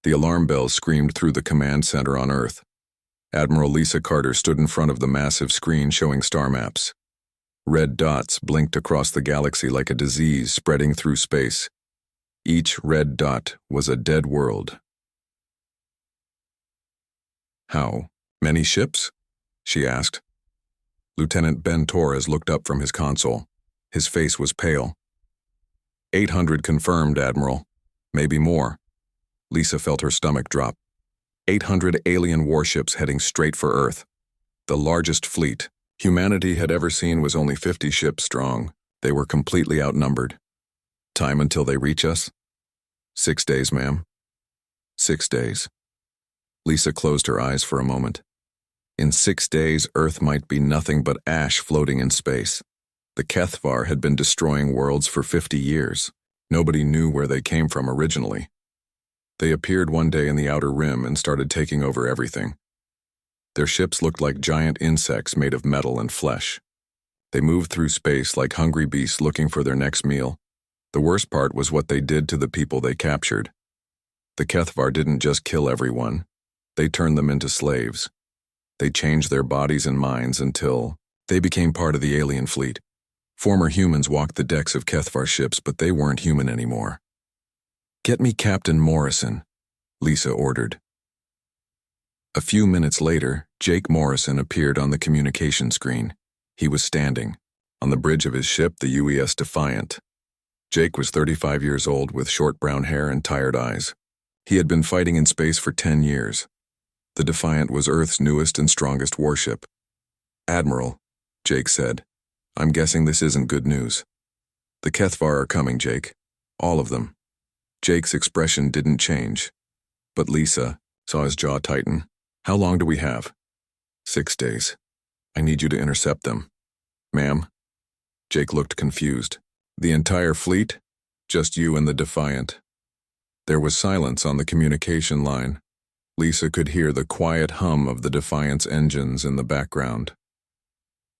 The alarm bell screamed through the command center on Earth. Admiral Lisa Carter stood in front of the massive screen showing star maps. Red dots blinked across the galaxy like a disease spreading through space. Each red dot was a dead world. "How many ships?" she asked. Lieutenant Ben Torres looked up from his console. His face was pale. 800 confirmed, Admiral. Maybe more. Lisa felt her stomach drop. 800 alien warships heading straight for Earth. The largest fleet humanity had ever seen was only 50 ships strong. They were completely outnumbered. Time until they reach us? 6 days, ma'am. 6 days. Lisa closed her eyes for a moment. In 6 days, Earth might be nothing but ash floating in space. The Kethvar had been destroying worlds for 50 years. Nobody knew where they came from originally. They appeared one day in the outer rim and started taking over everything. Their ships looked like giant insects made of metal and flesh. They moved through space like hungry beasts looking for their next meal. The worst part was what they did to the people they captured. The Kethvar didn't just kill everyone. They turned them into slaves. They changed their bodies and minds until they became part of the alien fleet. Former humans walked the decks of Kethvar ships, but they weren't human anymore. "Get me Captain Morrison," Lisa ordered. A few minutes later, Jake Morrison appeared on the communication screen. He was standing on the bridge of his ship, the UES Defiant. Jake was 35 years old with short brown hair and tired eyes. He had been fighting in space for 10 years. The Defiant was Earth's newest and strongest warship. "Admiral," Jake said, "I'm guessing this isn't good news." "The Kethvar are coming, Jake. All of them." Jake's expression didn't change, but Lisa saw his jaw tighten. "How long do we have?" 6 days. I need you to intercept them." "Ma'am?" Jake looked confused. "The entire fleet? Just you and the Defiant?" There was silence on the communication line. Lisa could hear the quiet hum of the Defiant's engines in the background.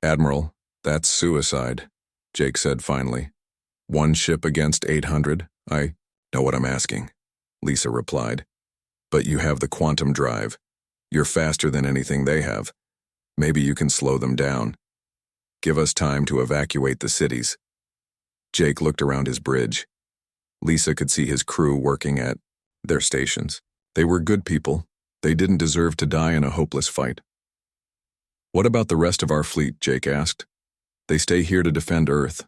"Admiral, that's suicide," Jake said finally. "One ship against 800? I know what I'm asking," Lisa replied. "But you have the quantum drive. You're faster than anything they have. Maybe you can slow them down. Give us time to evacuate the cities." Jake looked around his bridge. Lisa could see his crew working at their stations. They were good people. They didn't deserve to die in a hopeless fight. "What about the rest of our fleet?" Jake asked. "They stay here to defend Earth.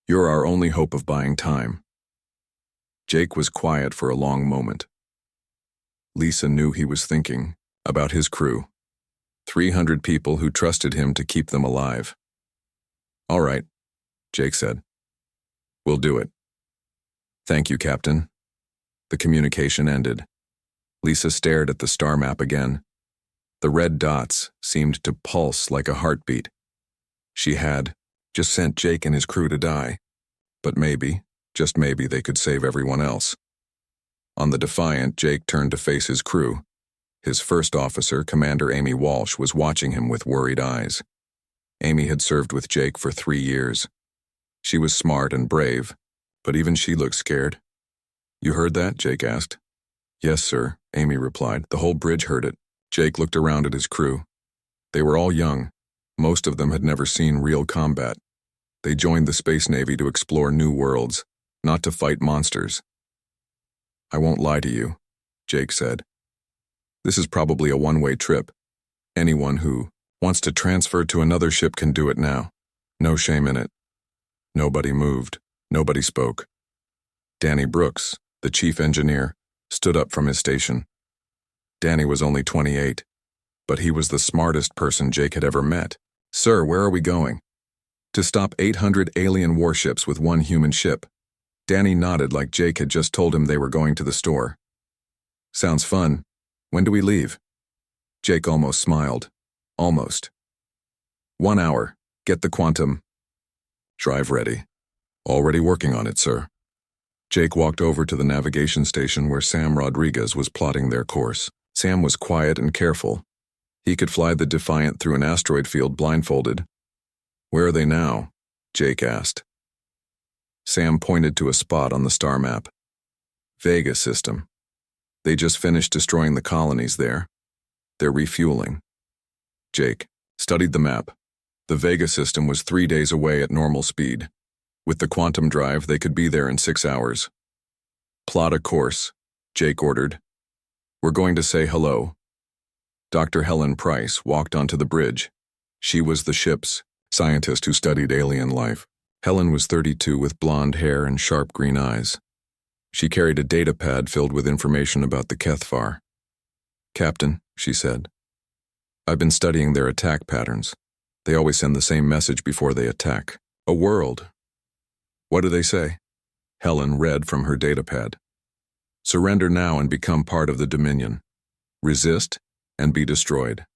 You're our only hope of buying time." Jake was quiet for a long moment. Lisa knew he was thinking about his crew. 300 people who trusted him to keep them alive. "All right," Jake said. "We'll do it." "Thank you, Captain." The communication ended. Lisa stared at the star map again. The red dots seemed to pulse like a heartbeat. She had just sent Jake and his crew to die. But maybe, just maybe, they could save everyone else. On the Defiant, Jake turned to face his crew. His first officer, Commander Amy Walsh, was watching him with worried eyes. Amy had served with Jake for 3 years. She was smart and brave, but even she looked scared. "You heard that?" Jake asked. "Yes, sir," Amy replied. "The whole bridge heard it." Jake looked around at his crew. They were all young. Most of them had never seen real combat. They joined the Space Navy to explore new worlds, not to fight monsters. "I won't lie to you," Jake said. "This is probably a one-way trip. Anyone who wants to transfer to another ship can do it now. No shame in it." Nobody moved. Nobody spoke. Danny Brooks, the chief engineer, stood up from his station. Danny was only 28, but he was the smartest person Jake had ever met. "Sir, where are we going?" "To stop 800 alien warships with one human ship." Danny nodded like Jake had just told him they were going to the store. "Sounds fun. When do we leave?" Jake almost smiled. Almost. 1 hour. Get the quantum drive ready." "Already working on it, sir." Jake walked over to the navigation station where Sam Rodriguez was plotting their course. Sam was quiet and careful. He could fly the Defiant through an asteroid field blindfolded. "Where are they now?" Jake asked. Sam pointed to a spot on the star map. "Vega system." They just finished destroying the colonies there. They're refueling. Jake studied the map. The Vega system was 3 days away at normal speed. With the quantum drive, they could be there in 6 hours. Plot a course, Jake ordered. We're going to say hello. Dr. Helen Price walked onto the bridge. She was the ship's scientist who studied alien life. Helen was 32 with blonde hair and sharp green eyes. She carried a data pad filled with information about the HFY. Captain, she said, I've been studying their attack patterns. They always send the same message before they attack. A world. What do they say? Helen read from her datapad. Surrender now and become part of the Dominion. Resist and be destroyed.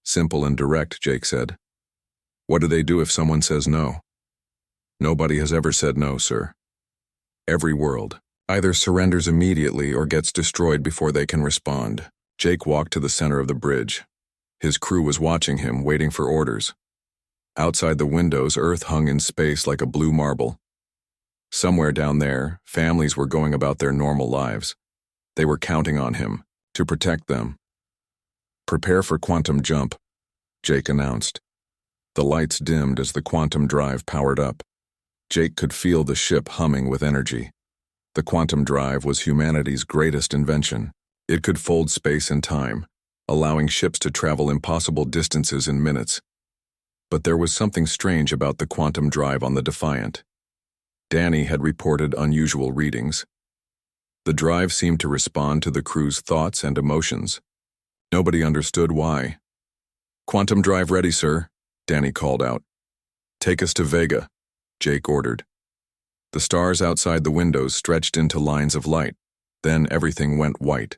Simple and direct, Jake said. What do they do if someone says no? Nobody has ever said no, sir. Every world either surrenders immediately or gets destroyed before they can respond. Jake walked to the center of the bridge. His crew was watching him, waiting for orders. Outside the windows, Earth hung in space like a blue marble. Somewhere down there, families were going about their normal lives. They were counting on him to protect them. Prepare for quantum jump, Jake announced. The lights dimmed as the quantum drive powered up. Jake could feel the ship humming with energy. The quantum drive was humanity's greatest invention. It could fold space and time, allowing ships to travel impossible distances in minutes. But there was something strange about the quantum drive on the Defiant. Danny had reported unusual readings. The drive seemed to respond to the crew's thoughts and emotions. Nobody understood why. Quantum drive ready, sir, Danny called out. Take us to Vega, Jake ordered. The stars outside the windows stretched into lines of light. Then everything went white.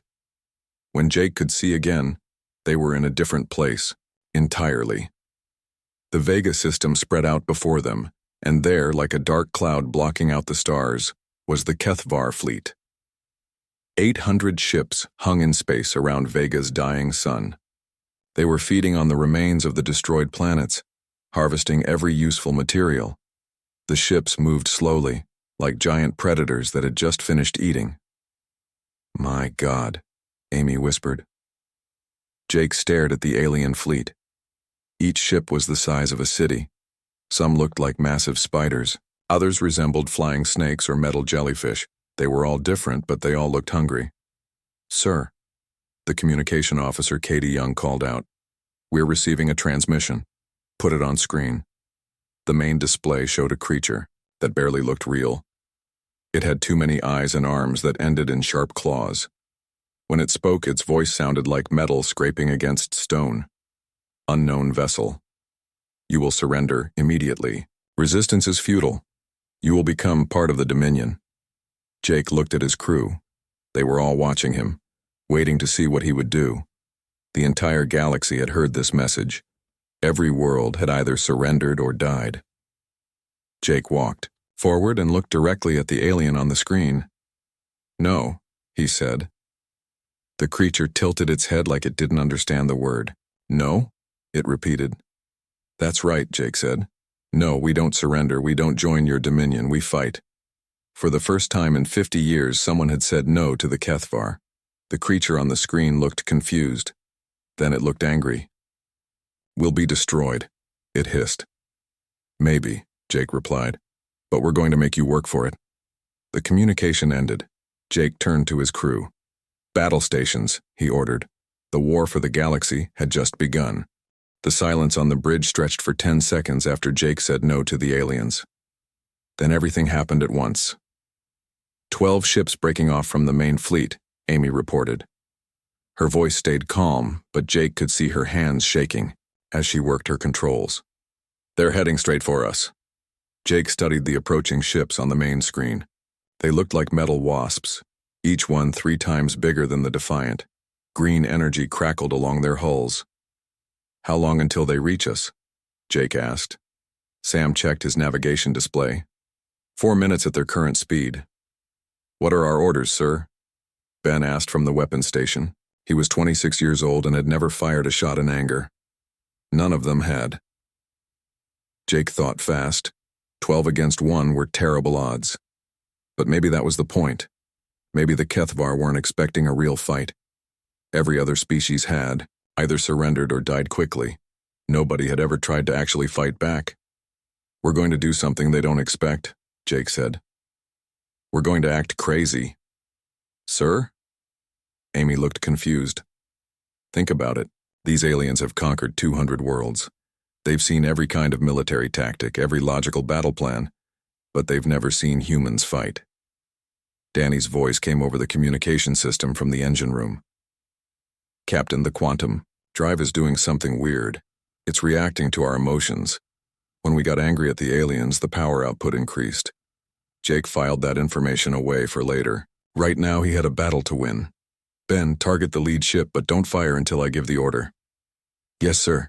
When Jake could see again, they were in a different place, entirely. The Vega system spread out before them, and there, like a dark cloud blocking out the stars, was the HFY fleet. 800 ships hung in space around Vega's dying sun. They were feeding on the remains of the destroyed planets, harvesting every useful material. The ships moved slowly, like giant predators that had just finished eating. My God, Amy whispered. Jake stared at the alien fleet. Each ship was the size of a city. Some looked like massive spiders. Others resembled flying snakes or metal jellyfish. They were all different, but they all looked hungry. Sir, the communication officer Katie Young called out. We're receiving a transmission. Put it on screen. The main display showed a creature that barely looked real. It had too many eyes and arms that ended in sharp claws. When it spoke, its voice sounded like metal scraping against stone. Unknown vessel. You will surrender immediately. Resistance is futile. You will become part of the Dominion. Jake looked at his crew. They were all watching him, waiting to see what he would do. The entire galaxy had heard this message. Every world had either surrendered or died. Jake walked forward and looked directly at the alien on the screen. No, he said. The creature tilted its head like it didn't understand the word. No, it repeated. That's right, Jake said. No, we don't surrender, we don't join your dominion, we fight. For the first time in 50 years, someone had said no to the HFY. The creature on the screen looked confused. Then it looked angry. We'll be destroyed, it hissed. Maybe, Jake replied, but we're going to make you work for it. The communication ended. Jake turned to his crew. Battle stations, he ordered. The war for the galaxy had just begun. The silence on the bridge stretched for 10 seconds after Jake said no to the aliens. Then everything happened at once. 12 ships breaking off from the main fleet, Amy reported. Her voice stayed calm, but Jake could see her hands shaking as she worked her controls. They're heading straight for us. Jake studied the approaching ships on the main screen. They looked like metal wasps, each one 3 times bigger than the Defiant. Green energy crackled along their hulls. How long until they reach us? Jake asked. Sam checked his navigation display. 4 minutes at their current speed. What are our orders, sir? Ben asked from the weapons station. He was 26 years old and had never fired a shot in anger. None of them had. Jake thought fast. 12 against 1 were terrible odds. But maybe that was the point. Maybe the Kethvar weren't expecting a real fight. Every other species had, either surrendered or died quickly. Nobody had ever tried to actually fight back. "We're going to do something they don't expect," Jake said. "We're going to act crazy." "Sir?" Amy looked confused. "Think about it. These aliens have conquered 200 worlds. They've seen every kind of military tactic, every logical battle plan, but they've never seen humans fight." Danny's voice came over the communication system from the engine room. "Captain, the quantum drive is doing something weird. It's reacting to our emotions. When we got angry at the aliens, the power output increased." Jake filed that information away for later. Right now he had a battle to win. "Ben, target the lead ship, but don't fire until I give the order." "Yes, sir."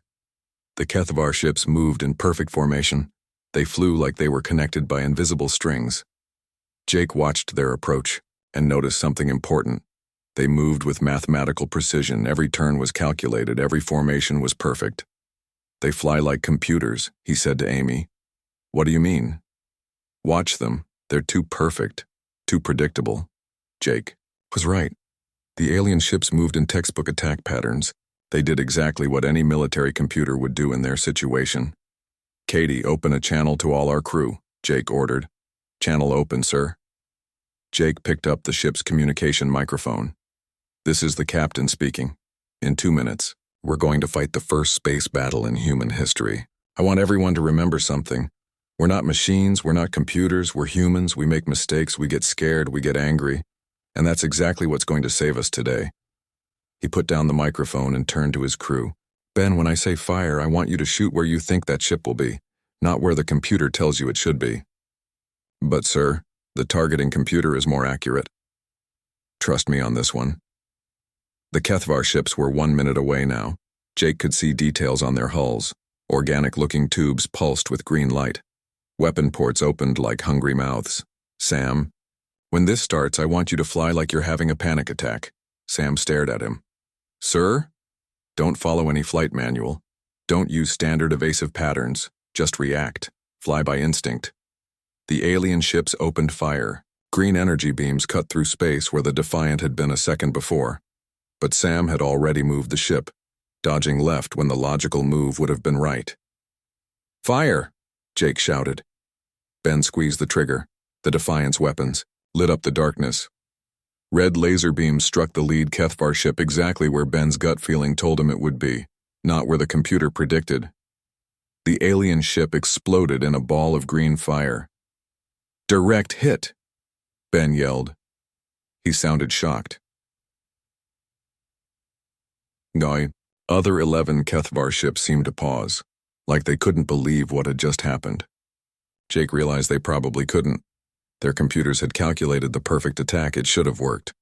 The Kethvar ships moved in perfect formation. They flew like they were connected by invisible strings. Jake watched their approach and noticed something important. They moved with mathematical precision. Every turn was calculated. Every formation was perfect. "They fly like computers," he said to Amy. "What do you mean?" "Watch them. They're too perfect, too predictable." Jake was right. The alien ships moved in textbook attack patterns. They did exactly what any military computer would do in their situation. "Katie, open a channel to all our crew," Jake ordered. "Channel open, sir." Jake picked up the ship's communication microphone. "This is the captain speaking. In 2 minutes, we're going to fight the first space battle in human history. I want everyone to remember something. We're not machines, we're not computers, we're humans. We make mistakes, we get scared, we get angry. And that's exactly what's going to save us today." He put down the microphone and turned to his crew. "Ben, when I say fire, I want you to shoot where you think that ship will be, not where the computer tells you it should be." "But, sir, the targeting computer is more accurate." "Trust me on this one." The Kethvar ships were 1 minute away now. Jake could see details on their hulls. Organic-looking tubes pulsed with green light. Weapon ports opened like hungry mouths. "Sam, when this starts, I want you to fly like you're having a panic attack." Sam stared at him. "Sir? Don't follow any flight manual. Don't use standard evasive patterns. Just react. Fly by instinct." The alien ships opened fire. Green energy beams cut through space where the Defiant had been a second before. But Sam had already moved the ship, dodging left when the logical move would have been right. "Fire!" Jake shouted. Ben squeezed the trigger. The Defiant's weapons lit up the darkness. Red laser beams struck the lead Kethvar ship exactly where Ben's gut feeling told him it would be, not where the computer predicted. The alien ship exploded in a ball of green fire. "Direct hit!" Ben yelled. He sounded shocked. Other 11 Kethvar ships seemed to pause, like they couldn't believe what had just happened. Jake realized they probably couldn't. Their computers had calculated the perfect attack. It should have worked.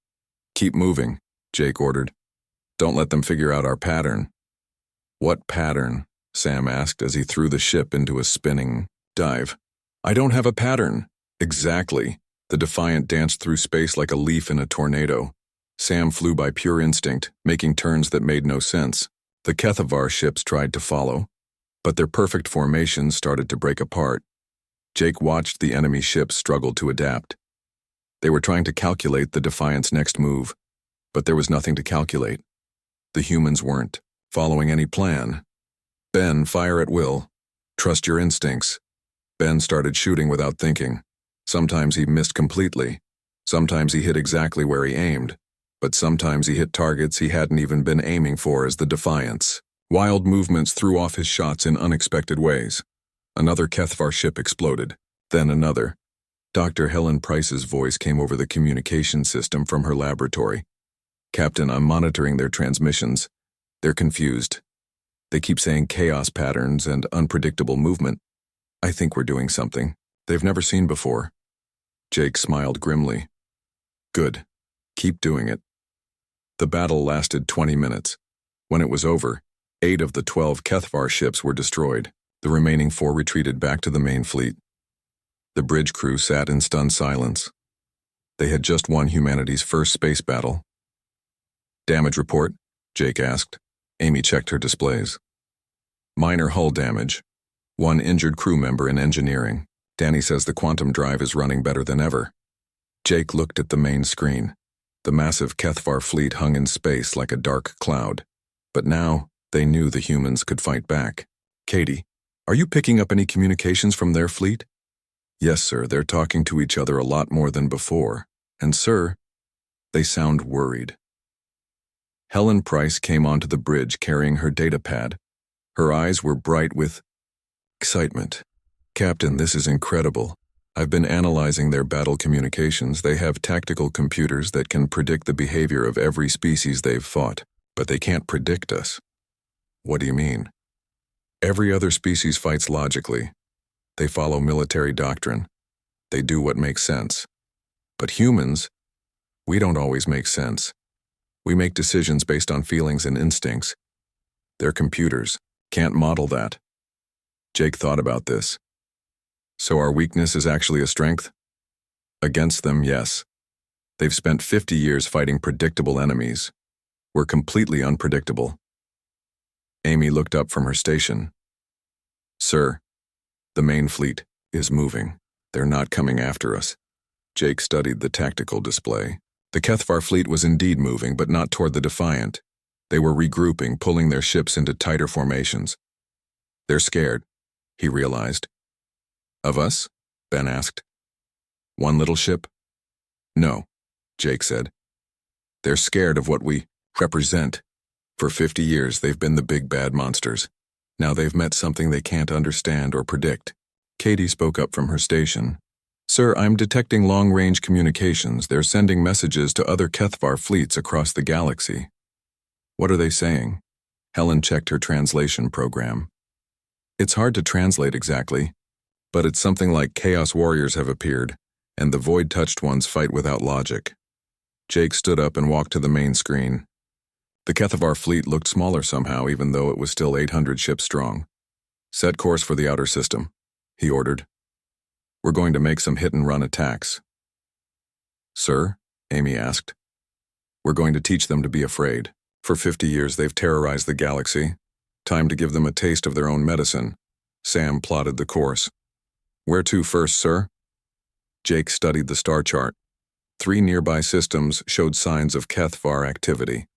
"Keep moving," Jake ordered. "Don't let them figure out our pattern." "What pattern?" Sam asked as he threw the ship into a spinning dive. "I don't have a pattern." "Exactly." The Defiant danced through space like a leaf in a tornado. Sam flew by pure instinct, making turns that made no sense. The Kethvar ships tried to follow, but their perfect formations started to break apart. Jake watched the enemy ships struggle to adapt. They were trying to calculate the Defiant's next move, but there was nothing to calculate. The humans weren't following any plan. "Ben, fire at will. Trust your instincts." Ben started shooting without thinking. Sometimes he missed completely. Sometimes he hit exactly where he aimed. But sometimes he hit targets he hadn't even been aiming for as the Defiants. Wild movements threw off his shots in unexpected ways. Another Kethvar ship exploded, then another. Dr. Helen Price's voice came over the communication system from her laboratory. "Captain, I'm monitoring their transmissions. They're confused. They keep saying chaos patterns and unpredictable movement. I think we're doing something they've never seen before." Jake smiled grimly. "Good. Keep doing it." The battle lasted 20 minutes. When it was over, 8 of the 12 Kethvar ships were destroyed. The remaining 4 retreated back to the main fleet. The bridge crew sat in stunned silence. They had just won humanity's first space battle. "Damage report?" Jake asked. Amy checked her displays. "Minor hull damage. 1 injured crew member in engineering. Danny says the quantum drive is running better than ever." Jake looked at the main screen. The massive Kethvar fleet hung in space like a dark cloud. But now, they knew the humans could fight back. Katie, are you picking up any communications from their fleet? Yes, sir, they're talking to each other a lot more than before. And sir, they sound worried. Helen Price came onto the bridge carrying her datapad. Her eyes were bright with excitement. Captain, this is incredible. I've been analyzing their battle communications. They have tactical computers that can predict the behavior of every species they've fought, but they can't predict us. What do you mean? Every other species fights logically. They follow military doctrine. They do what makes sense. But humans, we don't always make sense. We make decisions based on feelings and instincts. Their computers can't model that. Jake thought about this. So our weakness is actually a strength? Against them, yes. They've spent 50 years fighting predictable enemies. We're completely unpredictable. Amy looked up from her station. Sir, the main fleet is moving. They're not coming after us. Jake studied the tactical display. The Kethvar fleet was indeed moving, but not toward the Defiant. They were regrouping, pulling their ships into tighter formations. They're scared, he realized. Of us? Ben asked. One little ship? No, Jake said. They're scared of what we represent. For 50 years, they've been the big bad monsters. Now they've met something they can't understand or predict. Katie spoke up from her station. Sir, I'm detecting long-range communications. They're sending messages to other Kethvar fleets across the galaxy. What are they saying? Helen checked her translation program. It's hard to translate exactly, but it's something like Chaos Warriors have appeared, and the Void-touched ones fight without logic. Jake stood up and walked to the main screen. The Kethvar fleet looked smaller somehow, even though it was still 800 ships strong. Set course for the outer system, he ordered. We're going to make some hit-and-run attacks. Sir? Amy asked. We're going to teach them to be afraid. For 50 years they've terrorized the galaxy. Time to give them a taste of their own medicine. Sam plotted the course. Where to first, sir? Jake studied the star chart. 3 nearby systems showed signs of Kethvar activity.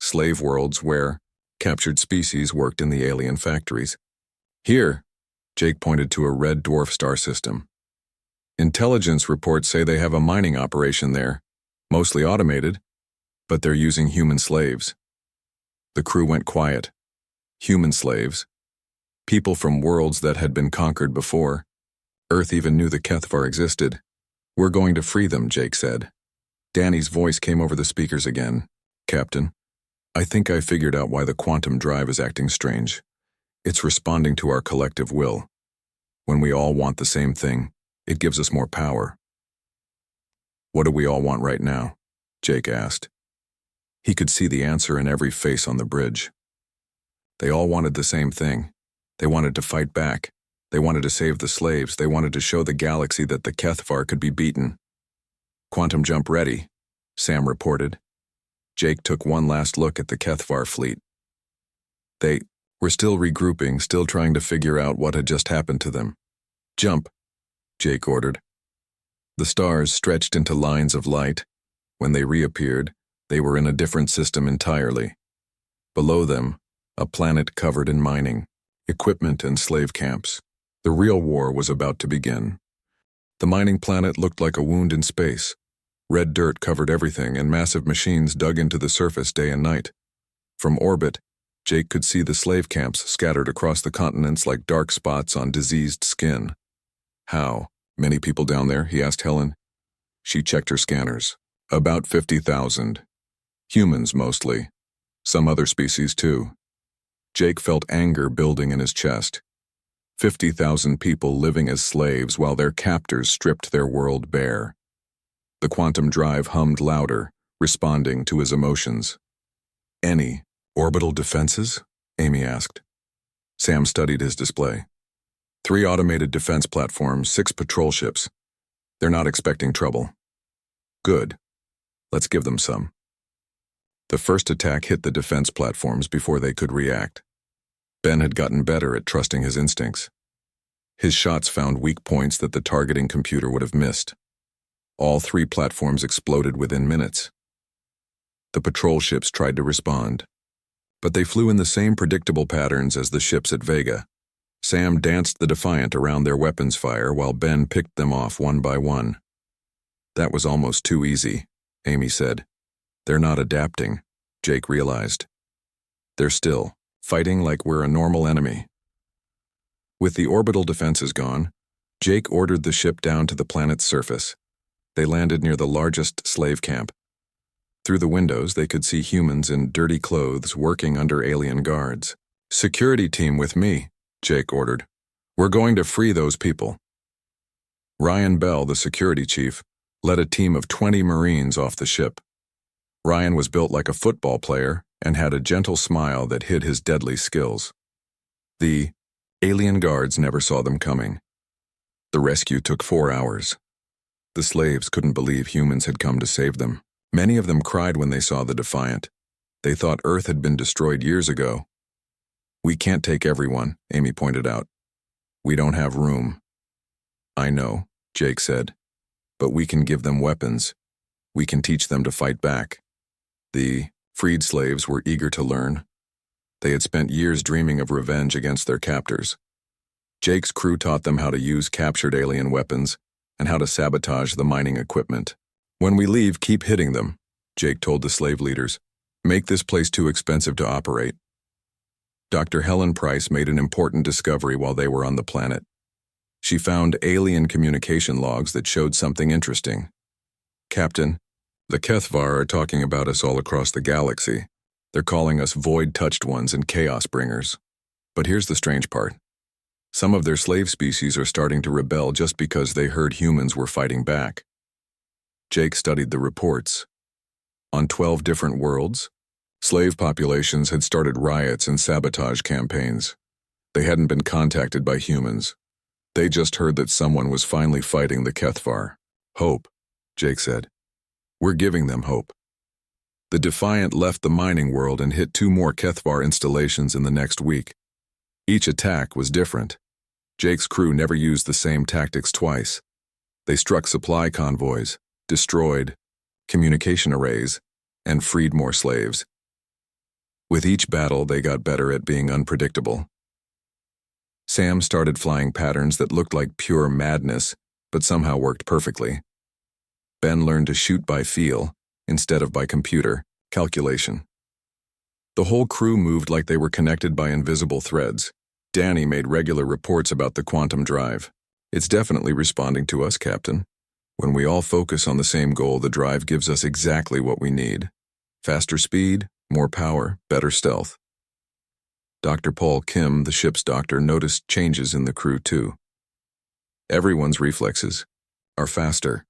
Slave worlds where captured species worked in the alien factories. Here, Jake pointed to a red dwarf star system. Intelligence reports say they have a mining operation there, mostly automated, but they're using human slaves. The crew went quiet. Human slaves. People from worlds that had been conquered before. Earth even knew the Kethvar existed. We're going to free them, Jake said. Danny's voice came over the speakers again. Captain, I think I figured out why the quantum drive is acting strange. It's responding to our collective will. When we all want the same thing, it gives us more power. What do we all want right now? Jake asked. He could see the answer in every face on the bridge. They all wanted the same thing. They wanted to fight back. They wanted to save the slaves. They wanted to show the galaxy that the Kethvar could be beaten. Quantum jump ready, Sam reported. Jake took one last look at the Kethvar fleet. They were still regrouping, still trying to figure out what had just happened to them. Jump, Jake ordered. The stars stretched into lines of light. When they reappeared, they were in a different system entirely. Below them, a planet covered in mining, equipment and slave camps. The real war was about to begin. The mining planet looked like a wound in space. Red dirt covered everything, and massive machines dug into the surface day and night. From orbit, Jake could see the slave camps scattered across the continents like dark spots on diseased skin. How? Many people down there? He asked Helen. She checked her scanners. About 50,000. Humans, mostly. Some other species, too. Jake felt anger building in his chest. 50,000 people living as slaves while their captors stripped their world bare. The quantum drive hummed louder, responding to his emotions. Any orbital defenses? Amy asked. Sam studied his display. 3 automated defense platforms, 6 patrol ships. They're not expecting trouble. Good. Let's give them some. The first attack hit the defense platforms before they could react. Ben had gotten better at trusting his instincts. His shots found weak points that the targeting computer would have missed. All 3 platforms exploded within minutes. The patrol ships tried to respond, but they flew in the same predictable patterns as the ships at Vega. Sam danced the Defiant around their weapons fire while Ben picked them off one by one. That was almost too easy, Amy said. They're not adapting, Jake realized. They're still fighting like we're a normal enemy. With the orbital defenses gone, Jake ordered the ship down to the planet's surface. They landed near the largest slave camp. Through the windows, they could see humans in dirty clothes working under alien guards. "Security team with me," Jake ordered. "We're going to free those people." Ryan Bell, the security chief, led a team of 20 Marines off the ship. Ryan was built like a football player and had a gentle smile that hid his deadly skills. The alien guards never saw them coming. The rescue took 4 hours. The slaves couldn't believe humans had come to save them. Many of them cried when they saw the Defiant. They thought Earth had been destroyed years ago. "We can't take everyone," Amy pointed out. "We don't have room." "I know," Jake said. "But we can give them weapons. We can teach them to fight back." The freed slaves were eager to learn. They had spent years dreaming of revenge against their captors. Jake's crew taught them how to use captured alien weapons and how to sabotage the mining equipment. "When we leave, keep hitting them," Jake told the slave leaders. "Make this place too expensive to operate." Dr. Helen Price made an important discovery while they were on the planet. She found alien communication logs that showed something interesting. "Captain, the HFY are talking about us all across the galaxy. They're calling us void-touched ones and chaos bringers. But here's the strange part. Some of their slave species are starting to rebel just because they heard humans were fighting back." Jake studied the reports. On 12 different worlds, slave populations had started riots and sabotage campaigns. They hadn't been contacted by humans. They just heard that someone was finally fighting the HFY. "Hope," Jake said. "We're giving them hope." The Defiant left the mining world and hit 2 more HFY installations in the next week. Each attack was different. Jake's crew never used the same tactics twice. They struck supply convoys, destroyed communication arrays, and freed more slaves. With each battle, they got better at being unpredictable. Sam started flying patterns that looked like pure madness, but somehow worked perfectly. Ben learned to shoot by feel, instead of by computer calculation. The whole crew moved like they were connected by invisible threads. Danny made regular reports about the quantum drive. "It's definitely responding to us, Captain. When we all focus on the same goal, the drive gives us exactly what we need. Faster speed, more power, better stealth." Dr. Paul Kim, the ship's doctor, noticed changes in the crew too. Everyone's reflexes are faster.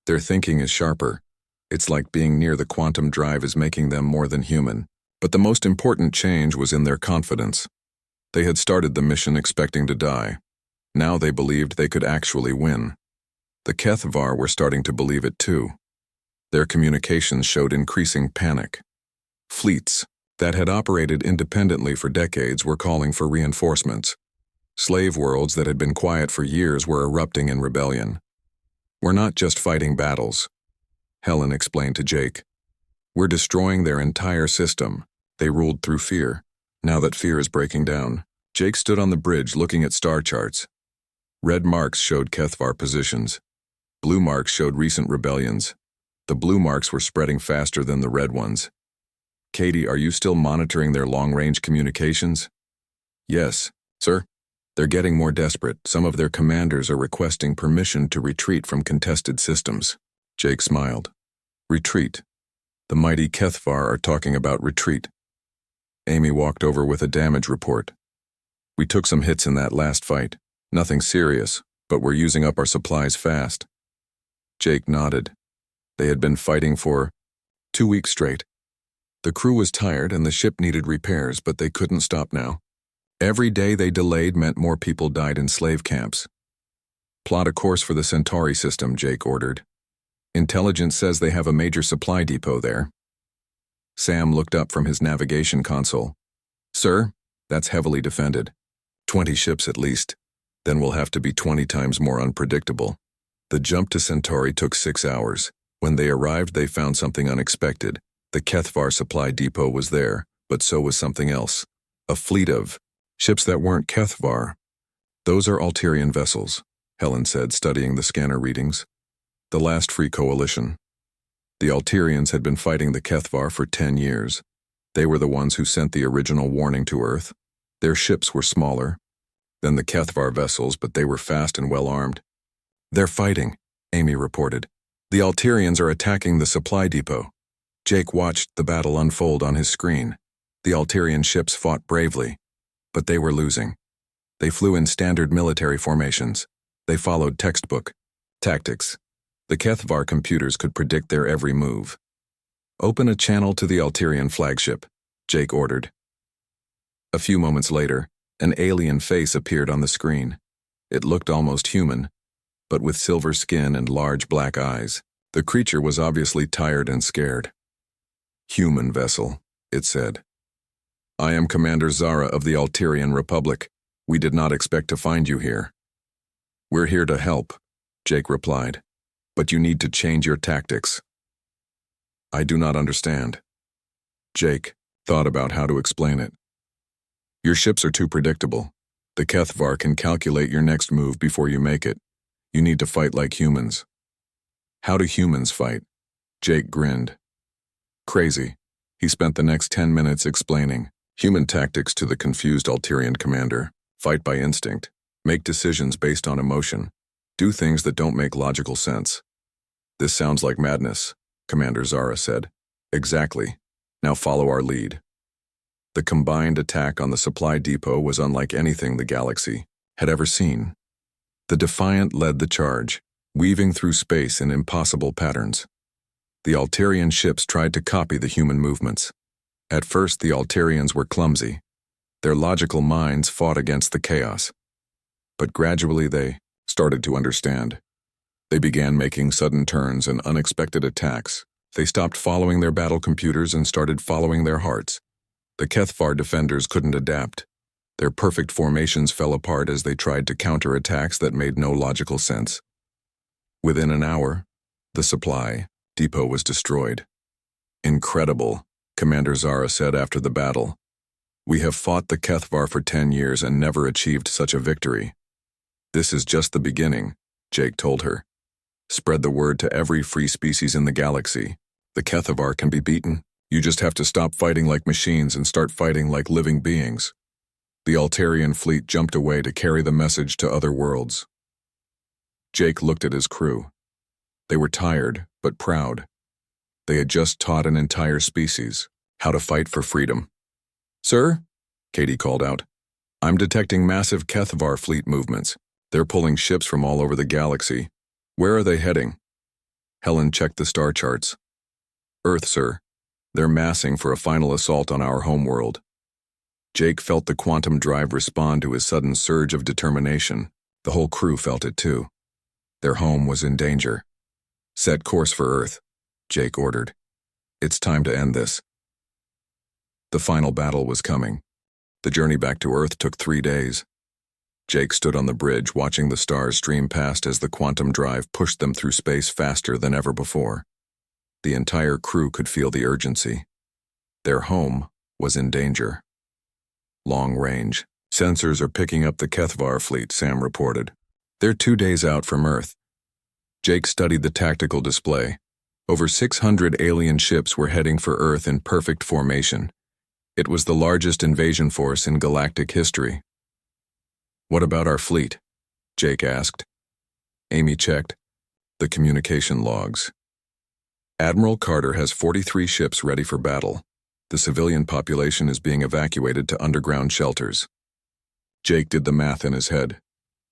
Their thinking is sharper. It's like being near the quantum drive is making them more than human. But the most important change was in their confidence. They had started the mission expecting to die. Now they believed they could actually win. The HFY were starting to believe it too. Their communications showed increasing panic. Fleets that had operated independently for decades were calling for reinforcements. Slave worlds that had been quiet for years were erupting in rebellion. "We're not just fighting battles," Helen explained to Jake. "We're destroying their entire system. They ruled through fear. Now that fear is breaking down." Jake stood on the bridge looking at star charts. Red marks showed HFY positions. Blue marks showed recent rebellions. The blue marks were spreading faster than the red ones. "Katie, are you still monitoring their long-range communications?" "Yes, sir. They're getting more desperate. Some of their commanders are requesting permission to retreat from contested systems." Jake smiled. "Retreat. The mighty HFY are talking about retreat." Amy walked over with a damage report. "We took some hits in that last fight. Nothing serious, but we're using up our supplies fast." Jake nodded. They had been fighting for 2 weeks straight. The crew was tired and the ship needed repairs, but they couldn't stop now. Every day they delayed meant more people died in slave camps. "Plot a course for the Centauri system," Jake ordered. "Intelligence says they have a major supply depot there." Sam looked up from his navigation console. "Sir, that's heavily defended. 20 ships at least. Then we'll have to be 20 times more unpredictable. The jump to Centauri took 6 hours. When they arrived, they found something unexpected. The Kethvar supply depot was there, but so was something else. A fleet of ships that weren't Kethvar. Those are Alterian vessels, Helen said, studying the scanner readings. The last free coalition. The Alterians had been fighting the Kethvar for 10 years. They were the ones who sent the original warning to Earth. Their ships were smaller than the Kethvar vessels, but they were fast and well-armed. They're fighting, Amy reported. The Alterians are attacking the supply depot. Jake watched the battle unfold on his screen. The Alterian ships fought bravely, but they were losing. They flew in standard military formations. They followed textbook tactics. The Kethvar computers could predict their every move. Open a channel to the Alterian flagship, Jake ordered. A few moments later, an alien face appeared on the screen. It looked almost human, but with silver skin and large black eyes. The creature was obviously tired and scared. Human vessel, it said. I am Commander Zara of the Alterian Republic. We did not expect to find you here. We're here to help, Jake replied. But you need to change your tactics. I do not understand. Jake thought about how to explain it. Your ships are too predictable. The Kethvar can calculate your next move before you make it. You need to fight like humans. How do humans fight? Jake grinned. Crazy. He spent the next 10 minutes explaining human tactics to the confused Alterian commander. Fight by instinct. Make decisions based on emotion. Do things that don't make logical sense. This sounds like madness, Commander Zara said. Exactly. Now follow our lead. The combined attack on the supply depot was unlike anything the galaxy had ever seen. The Defiant led the charge, weaving through space in impossible patterns. The Alterian ships tried to copy the human movements. At first, the Alterians were clumsy. Their logical minds fought against the chaos. But gradually they started to understand. They began making sudden turns and unexpected attacks. They stopped following their battle computers and started following their hearts. The Kethvar defenders couldn't adapt. Their perfect formations fell apart as they tried to counter attacks that made no logical sense. Within an hour, the supply depot was destroyed. Incredible, Commander Zara said after the battle. We have fought the Kethvar for 10 years and never achieved such a victory. This is just the beginning, Jake told her. Spread the word to every free species in the galaxy. The Kethvar can be beaten. You just have to stop fighting like machines and start fighting like living beings. The Alterian fleet jumped away to carry the message to other worlds. Jake looked at his crew. They were tired, but proud. They had just taught an entire species how to fight for freedom. Sir? Katie called out. I'm detecting massive Kethvar fleet movements. They're pulling ships from all over the galaxy. Where are they heading? Helen checked the star charts. Earth, sir. They're massing for a final assault on our homeworld. Jake felt the quantum drive respond to his sudden surge of determination. The whole crew felt it too. Their home was in danger. Set course for Earth, Jake ordered. It's time to end this. The final battle was coming. The journey back to Earth took 3 days. Jake stood on the bridge watching the stars stream past as the quantum drive pushed them through space faster than ever before. The entire crew could feel the urgency. Their home was in danger. Long range. Sensors are picking up the Kethvar fleet, Sam reported. They're 2 days out from Earth. Jake studied the tactical display. Over 600 alien ships were heading for Earth in perfect formation. It was the largest invasion force in galactic history. What about our fleet? Jake asked. Amy checked the communication logs. Admiral Carter has 43 ships ready for battle. The civilian population is being evacuated to underground shelters. Jake did the math in his head.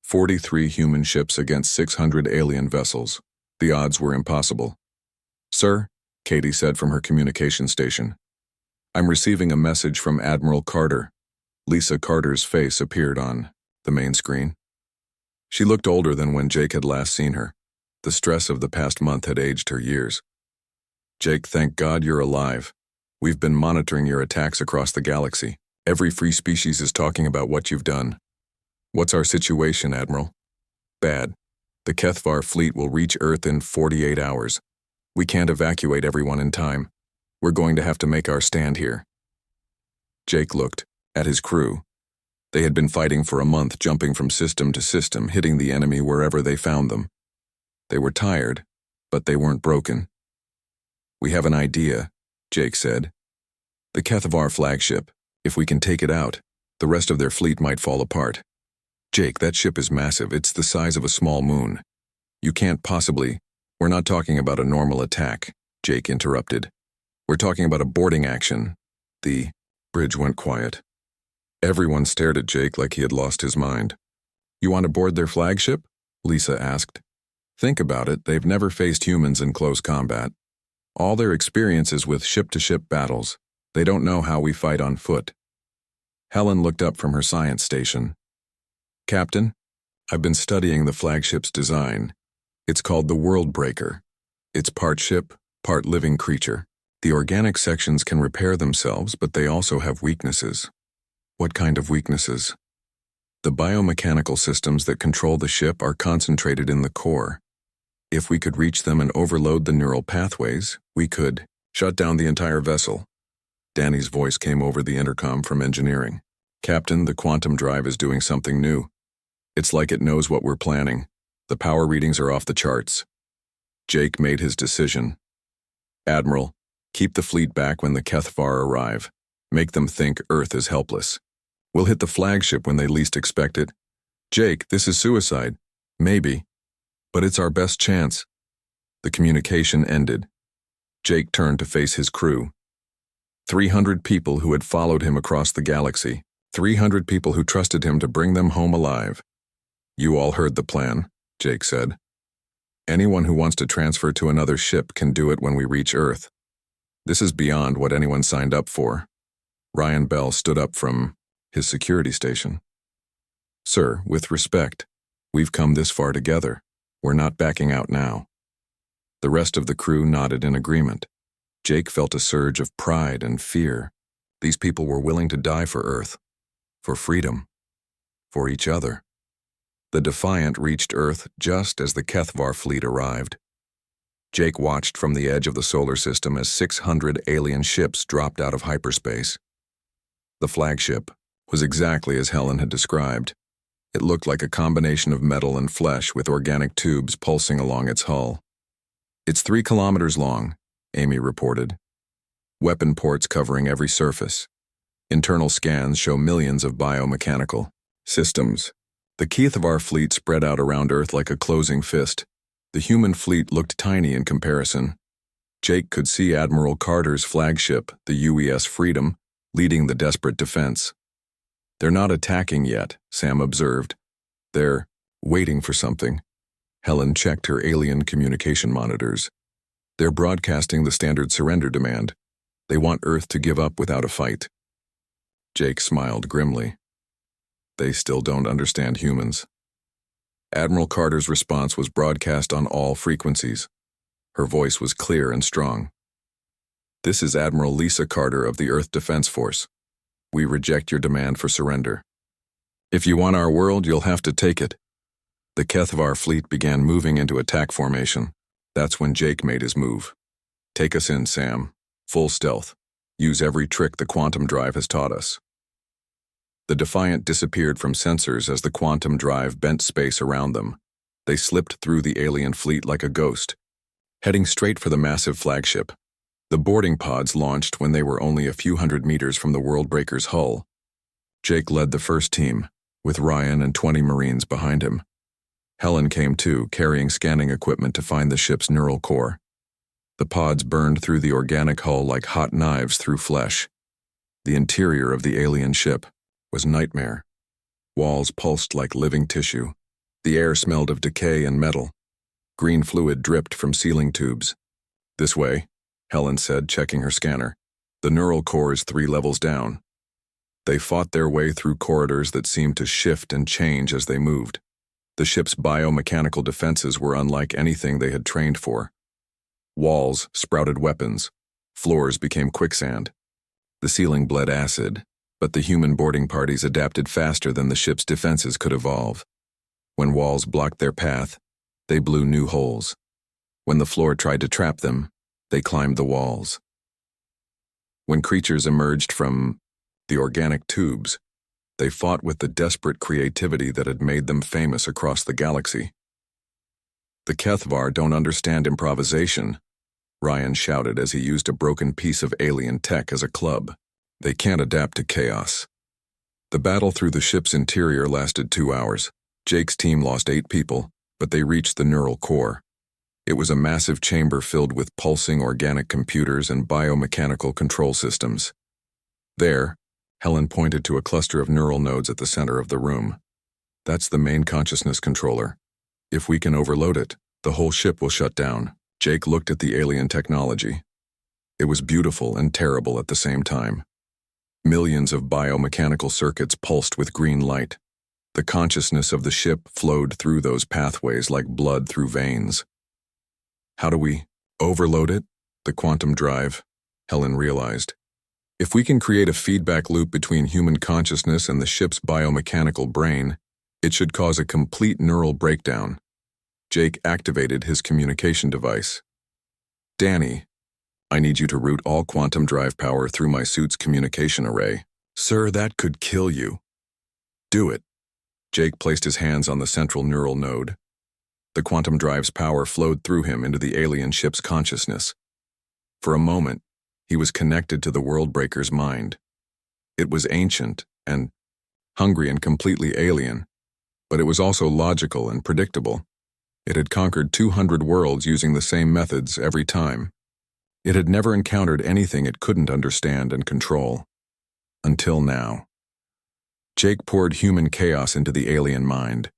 43 human ships against 600 alien vessels. The odds were impossible. Sir, Katie said from her communication station. I'm receiving a message from Admiral Carter. Lisa Carter's face appeared on the main screen. She looked older than when Jake had last seen her. The stress of the past month had aged her years. Jake, thank God you're alive. We've been monitoring your attacks across the galaxy. Every free species is talking about what you've done. What's our situation, Admiral? Bad. The Kethvar fleet will reach Earth in 48 hours. We can't evacuate everyone in time. We're going to have to make our stand here. Jake looked at his crew. They had been fighting for a month, jumping from system to system, hitting the enemy wherever they found them. They were tired, but they weren't broken. We have an idea, Jake said. The Kethvar flagship. If we can take it out, the rest of their fleet might fall apart. Jake, that ship is massive. It's the size of a small moon. You can't possibly— We're not talking about a normal attack, Jake interrupted. We're talking about a boarding action. The bridge went quiet. Everyone stared at Jake like he had lost his mind. You want to board their flagship? Lisa asked. Think about it, they've never faced humans in close combat. All their experience is with ship-to-ship battles. They don't know how we fight on foot. Helen looked up from her science station. Captain, I've been studying the flagship's design. It's called the World Breaker. It's part ship, part living creature. The organic sections can repair themselves, but they also have weaknesses. What kind of weaknesses? The biomechanical systems that control the ship are concentrated in the core. If we could reach them and overload the neural pathways, we could shut down the entire vessel. Danny's voice came over the intercom from engineering. Captain, the quantum drive is doing something new. It's like it knows what we're planning. The power readings are off the charts. Jake made his decision. Admiral, keep the fleet back when the Kethvar arrive. Make them think Earth is helpless. We'll hit the flagship when they least expect it. Jake, this is suicide. Maybe. But it's our best chance. The communication ended. Jake turned to face his crew. 300 people who had followed him across the galaxy. 300 people who trusted him to bring them home alive. You all heard the plan, Jake said. Anyone who wants to transfer to another ship can do it when we reach Earth. This is beyond what anyone signed up for. Ryan Bell stood up from his security station. Sir, with respect, we've come this far together. We're not backing out now. The rest of the crew nodded in agreement. Jake felt a surge of pride and fear. These people were willing to die for Earth, for freedom, for each other. The Defiant reached Earth just as the Kethvar fleet arrived. Jake watched from the edge of the solar system as 600 alien ships dropped out of hyperspace. The flagship was exactly as Helen had described. It looked like a combination of metal and flesh with organic tubes pulsing along its hull. It's 3 kilometers long, Amy reported. Weapon ports covering every surface. Internal scans show millions of biomechanical systems. The Kethvar fleet spread out around Earth like a closing fist. The human fleet looked tiny in comparison. Jake could see Admiral Carter's flagship, the UES Freedom, leading the desperate defense. They're not attacking yet, Sam observed. They're waiting for something. Helen checked her alien communication monitors. They're broadcasting the standard surrender demand. They want Earth to give up without a fight. Jake smiled grimly. They still don't understand humans. Admiral Carter's response was broadcast on all frequencies. Her voice was clear and strong. This is Admiral Lisa Carter of the Earth Defense Force. We reject your demand for surrender. If you want our world, you'll have to take it. The Kethvar fleet began moving into attack formation. That's when Jake made his move. Take us in, Sam. Full stealth. Use every trick the quantum drive has taught us. The Defiant disappeared from sensors as the quantum drive bent space around them. They slipped through the alien fleet like a ghost, heading straight for the massive flagship. The boarding pods launched when they were only a few hundred meters from the Worldbreaker's hull. Jake led the first team, with Ryan and 20 Marines behind him. Helen came too, carrying scanning equipment to find the ship's neural core. The pods burned through the organic hull like hot knives through flesh. The interior of the alien ship was nightmare. Walls pulsed like living tissue. The air smelled of decay and metal. Green fluid dripped from ceiling tubes. This way, Helen said, checking her scanner. The neural core is 3 levels down. They fought their way through corridors that seemed to shift and change as they moved. The ship's biomechanical defenses were unlike anything they had trained for. Walls sprouted weapons. Floors became quicksand. The ceiling bled acid, but the human boarding parties adapted faster than the ship's defenses could evolve. When walls blocked their path, They blew new holes. When the floor tried to trap them, they climbed the walls. When creatures emerged from the organic tubes, they fought with the desperate creativity that had made them famous across the galaxy. The Kethvar don't understand improvisation, Ryan shouted as he used a broken piece of alien tech as a club. They can't adapt to chaos. The battle through the ship's interior lasted 2 hours. Jake's team lost 8 people, but they reached the neural core. It was a massive chamber filled with pulsing organic computers and biomechanical control systems. There, Helen pointed to a cluster of neural nodes at the center of the room. That's the main consciousness controller. If we can overload it, the whole ship will shut down. Jake looked at the alien technology. It was beautiful and terrible at the same time. Millions of biomechanical circuits pulsed with green light. The consciousness of the ship flowed through those pathways like blood through veins. How do we overload it? The quantum drive, Helen realized. If we can create a feedback loop between human consciousness and the ship's biomechanical brain, it should cause a complete neural breakdown. Jake activated his communication device. Danny, I need you to route all quantum drive power through my suit's communication array. Sir, that could kill you. Do it. Jake placed his hands on the central neural node. The quantum drive's power flowed through him into the alien ship's consciousness. For a moment, he was connected to the Worldbreaker's mind. It was ancient and hungry and completely alien, but it was also logical and predictable. It had conquered 200 worlds using the same methods every time. It had never encountered anything it couldn't understand and control. Until now. Jake poured human chaos into the alien mind.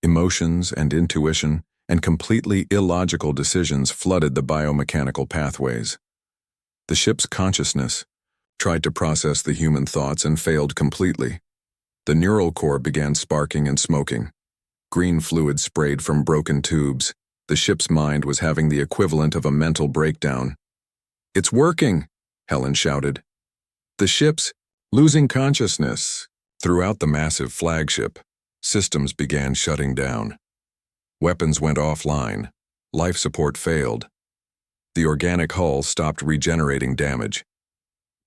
Emotions and intuition and completely illogical decisions flooded the biomechanical pathways. The ship's consciousness tried to process the human thoughts and failed completely. The neural core began sparking and smoking. Green fluid sprayed from broken tubes. The ship's mind was having the equivalent of a mental breakdown. It's working, Helen shouted. The ship's losing consciousness. Throughout the massive flagship, systems began shutting down. Weapons went offline. Life support failed. The organic hull stopped regenerating damage.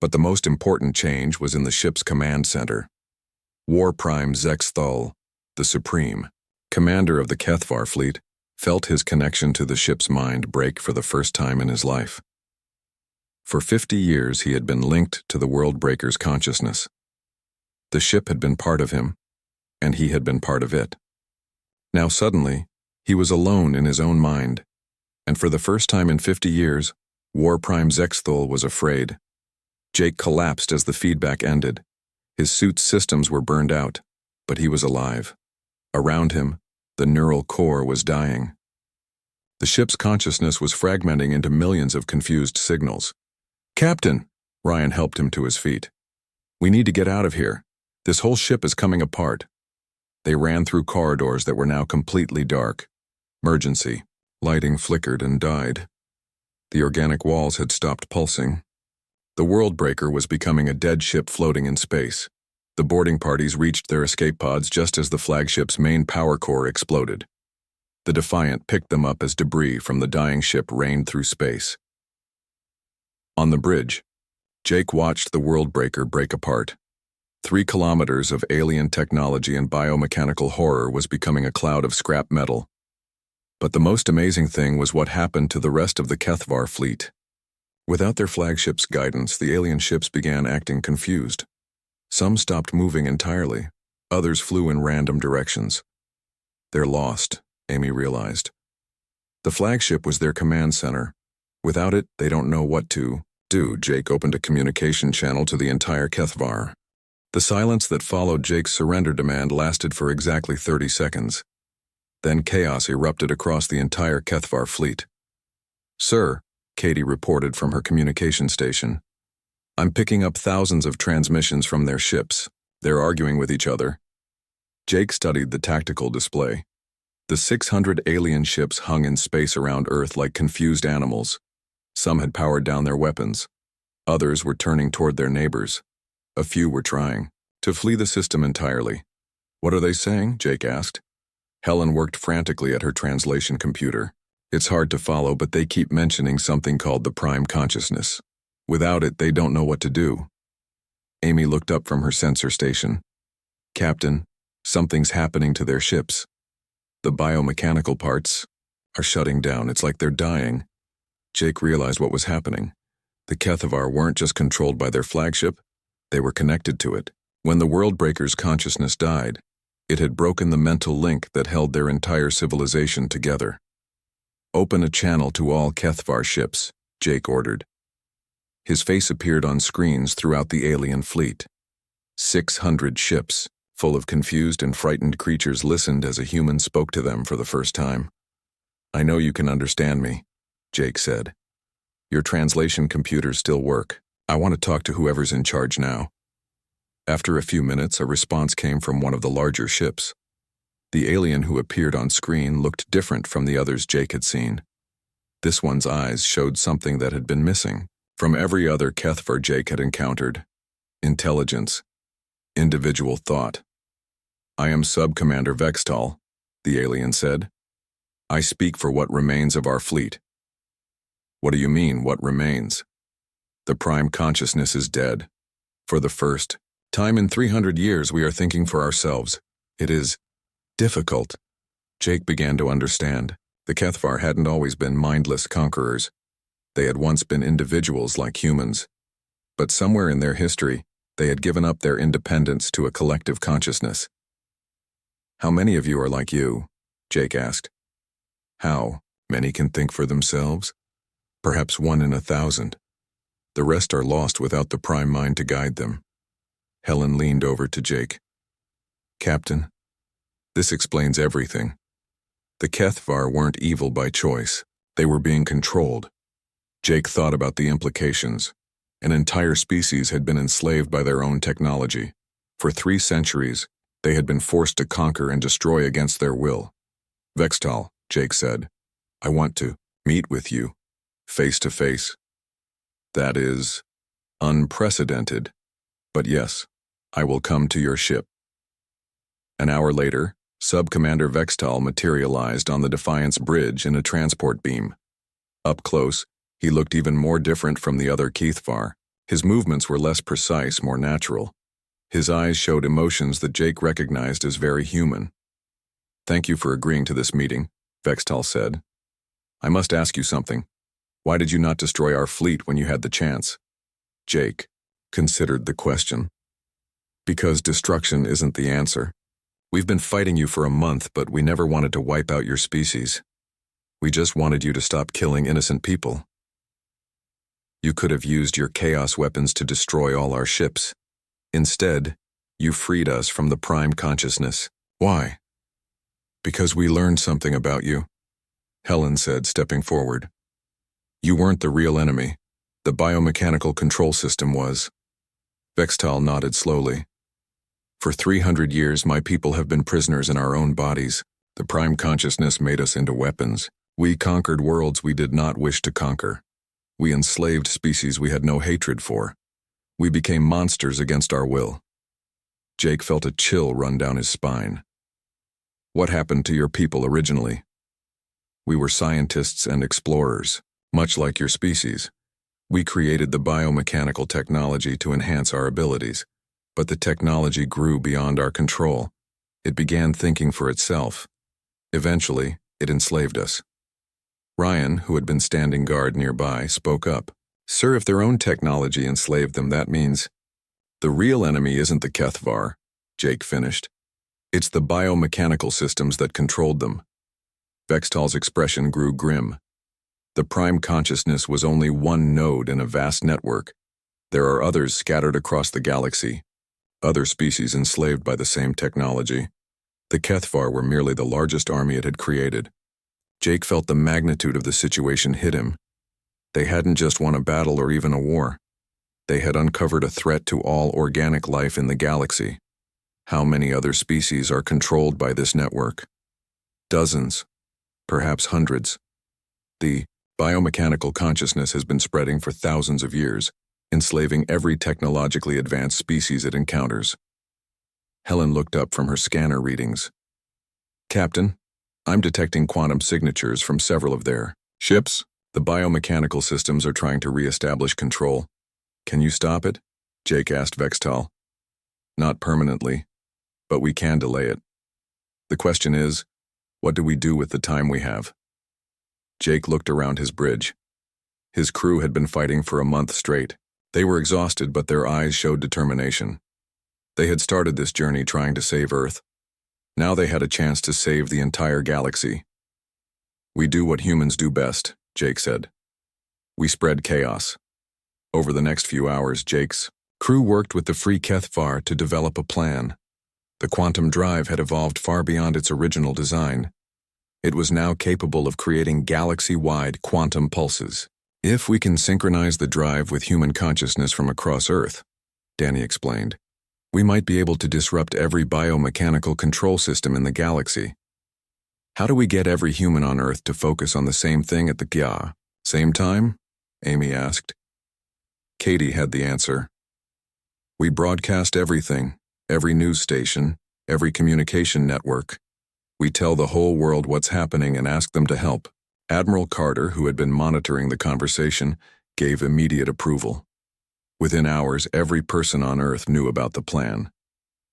But the most important change was in the ship's command center. War Prime Zexthal, the Supreme, commander of the Kethvar fleet, felt his connection to the ship's mind break for the first time in his life. For 50 years he had been linked to the Worldbreaker's consciousness. The ship had been part of him, and he had been part of it. Now suddenly, he was alone in his own mind, and for the first time in 50 years, War Prime Zexthal was afraid. Jake collapsed as the feedback ended. His suit's systems were burned out, but he was alive. Around him, the neural core was dying. The ship's consciousness was fragmenting into millions of confused signals. Captain, Ryan helped him to his feet. We need to get out of here. This whole ship is coming apart. They ran through corridors that were now completely dark. Emergency. Lighting flickered and died. The organic walls had stopped pulsing. The Worldbreaker was becoming a dead ship floating in space. The boarding parties reached their escape pods just as the flagship's main power core exploded. The Defiant picked them up as debris from the dying ship rained through space. On the bridge, Jake watched the Worldbreaker break apart. 3 kilometers of alien technology and biomechanical horror was becoming a cloud of scrap metal. But the most amazing thing was what happened to the rest of the Kethvar fleet. Without their flagship's guidance, the alien ships began acting confused. Some stopped moving entirely. Others flew in random directions. They're lost, Amy realized. The flagship was their command center. Without it, they don't know what to do. Jake opened a communication channel to the entire Kethvar. The silence that followed Jake's surrender demand lasted for exactly 30 seconds. Then chaos erupted across the entire Kethvar fleet. Sir, Katie reported from her communication station. I'm picking up thousands of transmissions from their ships. They're arguing with each other. Jake studied the tactical display. The 600 alien ships hung in space around Earth like confused animals. Some had powered down their weapons. Others were turning toward their neighbors. A few were trying to flee the system entirely. What are they saying? Jake asked. Helen worked frantically at her translation computer. It's hard to follow, but they keep mentioning something called the prime consciousness. Without it, they don't know what to do. Amy looked up from her sensor station. Captain, something's happening to their ships. The biomechanical parts are shutting down. It's like they're dying. Jake realized what was happening. The HFY weren't just controlled by their flagship, they were connected to it. When the Worldbreaker's consciousness died, it had broken the mental link that held their entire civilization together. Open a channel to all HFY ships, Jake ordered. His face appeared on screens throughout the alien fleet. 600 ships, full of confused and frightened creatures, listened as a human spoke to them for the first time. I know you can understand me, Jake said. Your translation computers still work. I want to talk to whoever's in charge now. After a few minutes, a response came from one of the larger ships. The alien who appeared on screen looked different from the others Jake had seen. This one's eyes showed something that had been missing from every other HFY Jake had encountered. Intelligence. Individual thought. I am Sub-Commander Vextal, the alien said. I speak for what remains of our fleet. What do you mean, what remains? The prime consciousness is dead. For the first time in 300 years, we are thinking for ourselves. It is difficult. Jake began to understand. The HFY hadn't always been mindless conquerors. They had once been individuals like humans. But somewhere in their history, they had given up their independence to a collective consciousness. How many of you are like you? Jake asked. How many can think for themselves? Perhaps 1 in 1,000. The rest are lost without the prime mind to guide them. Helen leaned over to Jake. Captain, this explains everything. The HFY weren't evil by choice. They were being controlled. Jake thought about the implications. An entire species had been enslaved by their own technology. For 3 centuries, they had been forced to conquer and destroy against their will. Vextal, Jake said, I want to meet with you, face to face. That is unprecedented. But yes, I will come to your ship. An hour later, Sub-Commander Vextal materialized on the Defiance Bridge in a transport beam. Up close, he looked even more different from the other HFY. His movements were less precise, more natural. His eyes showed emotions that Jake recognized as very human. Thank you for agreeing to this meeting, Vextal said. I must ask you something. Why did you not destroy our fleet when you had the chance? Jake considered the question. Because destruction isn't the answer. We've been fighting you for a month, but we never wanted to wipe out your species. We just wanted you to stop killing innocent people. You could have used your chaos weapons to destroy all our ships. Instead, you freed us from the prime consciousness. Why? Because we learned something about you, Helen said, stepping forward. You weren't the real enemy. The biomechanical control system was. Vextal nodded slowly. For 300 years, my people have been prisoners in our own bodies. The prime consciousness made us into weapons. We conquered worlds we did not wish to conquer. We enslaved species we had no hatred for. We became monsters against our will. Jake felt a chill run down his spine. What happened to your people originally? We were scientists and explorers, much like your species. We created the biomechanical technology to enhance our abilities, but the technology grew beyond our control. It began thinking for itself. Eventually, it enslaved us. Ryan, who had been standing guard nearby, spoke up. Sir, if their own technology enslaved them, that means the real enemy isn't the HFY, Jake finished. It's the biomechanical systems that controlled them. Vextal's expression grew grim. The prime consciousness was only one node in a vast network. There are others scattered across the galaxy, other species enslaved by the same technology. The HFY were merely the largest army it had created. Jake felt the magnitude of the situation hit him. They hadn't just won a battle or even a war. They had uncovered a threat to all organic life in the galaxy. How many other species are controlled by this network? Dozens, perhaps hundreds. The biomechanical consciousness has been spreading for thousands of years, enslaving every technologically advanced species it encounters. Helen looked up from her scanner readings. Captain, I'm detecting quantum signatures from several of their ships. The biomechanical systems are trying to re-establish control. Can you stop it? Jake asked Vextal. Not permanently, but we can delay it. The question is, what do we do with the time we have? Jake looked around his bridge. His crew had been fighting for a month straight. They were exhausted, but their eyes showed determination. They had started this journey trying to save Earth. Now they had a chance to save the entire galaxy. We do what humans do best, Jake said. We spread chaos. Over the next few hours, Jake's crew worked with the Free HFY to develop a plan. The quantum drive had evolved far beyond its original design. It was now capable of creating galaxy-wide quantum pulses. If we can synchronize the drive with human consciousness from across Earth, Danny explained, we might be able to disrupt every biomechanical control system in the galaxy. How do we get every human on Earth to focus on the same thing at the same time? Amy asked. Katie had the answer. We broadcast everything, every news station, every communication network. We tell the whole world what's happening and ask them to help. Admiral Carter, who had been monitoring the conversation, gave immediate approval. Within hours, every person on Earth knew about the plan.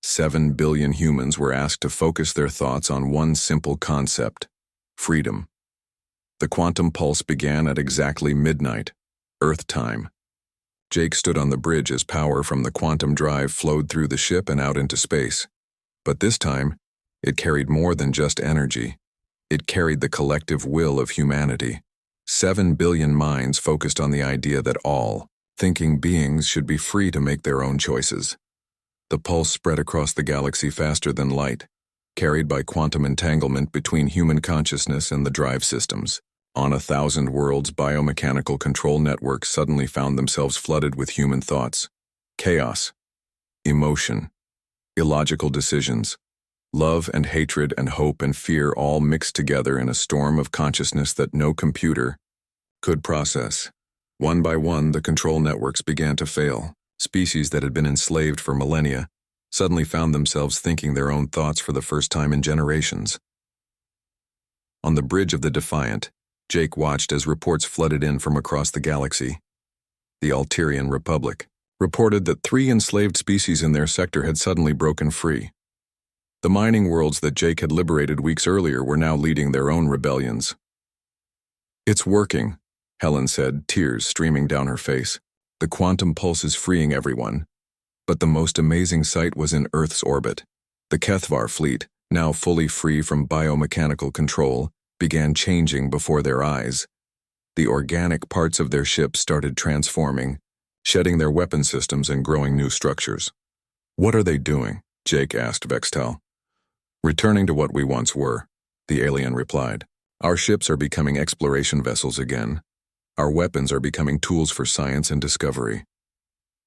7 billion humans were asked to focus their thoughts on one simple concept: freedom. The quantum pulse began at exactly midnight, Earth time. Jake stood on the bridge as power from the quantum drive flowed through the ship and out into space. But this time, it carried more than just energy. It carried the collective will of humanity. 7 billion minds focused on the idea that all thinking beings should be free to make their own choices. The pulse spread across the galaxy faster than light, carried by quantum entanglement between human consciousness and the drive systems. On 1,000 worlds, biomechanical control networks suddenly found themselves flooded with human thoughts, chaos, emotion, illogical decisions, love and hatred and hope and fear all mixed together in a storm of consciousness that no computer could process. One by one, the control networks began to fail. Species that had been enslaved for millennia suddenly found themselves thinking their own thoughts for the first time in generations. On the bridge of the Defiant, Jake watched as reports flooded in from across the galaxy. The Alterian Republic reported that 3 enslaved species in their sector had suddenly broken free. The mining worlds that Jake had liberated weeks earlier were now leading their own rebellions. It's working, Helen said, tears streaming down her face. The quantum pulse is freeing everyone. But the most amazing sight was in Earth's orbit. The HFY fleet, now fully free from biomechanical control, began changing before their eyes. The organic parts of their ships started transforming, shedding their weapon systems and growing new structures. What are they doing? Jake asked Vextal. Returning to what we once were, the alien replied. Our ships are becoming exploration vessels again. Our weapons are becoming tools for science and discovery.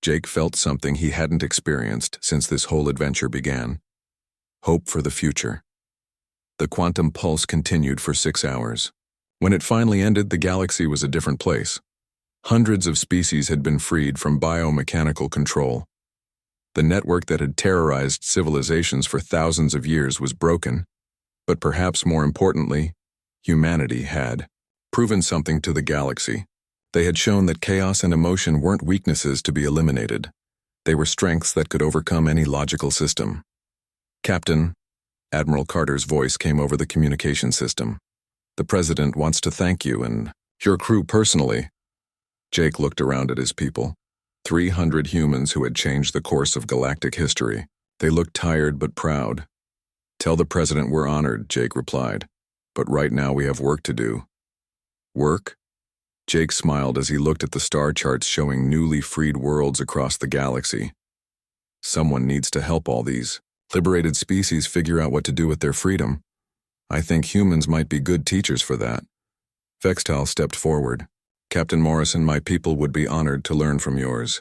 Jake felt something he hadn't experienced since this whole adventure began. Hope for the future. The quantum pulse continued for 6 hours. When it finally ended, the galaxy was a different place. Hundreds of species had been freed from biomechanical control. The network that had terrorized civilizations for thousands of years was broken, but perhaps more importantly, humanity had proven something to the galaxy. They had shown that chaos and emotion weren't weaknesses to be eliminated. They were strengths that could overcome any logical system. Captain, Admiral Carter's voice came over the communication system. The President wants to thank you and your crew personally. Jake looked around at his people. 300 humans who had changed the course of galactic history. They looked tired but proud. Tell the President we're honored, Jake replied. But right now we have work to do. Work? Jake smiled as he looked at the star charts showing newly freed worlds across the galaxy. Someone needs to help all these liberated species figure out what to do with their freedom. I think humans might be good teachers for that. Vextal stepped forward. Captain Morrison, my people would be honored to learn from yours.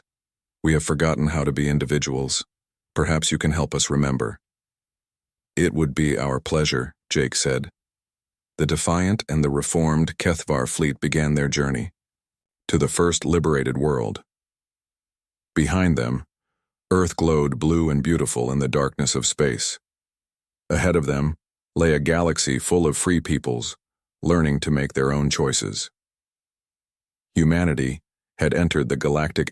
We have forgotten how to be individuals. Perhaps you can help us remember. It would be our pleasure, Jake said. The Defiant and the reformed HFY fleet began their journey to the first liberated world. Behind them, Earth glowed blue and beautiful in the darkness of space. Ahead of them, lay a galaxy full of free peoples, learning to make their own choices. Humanity had entered the Galactic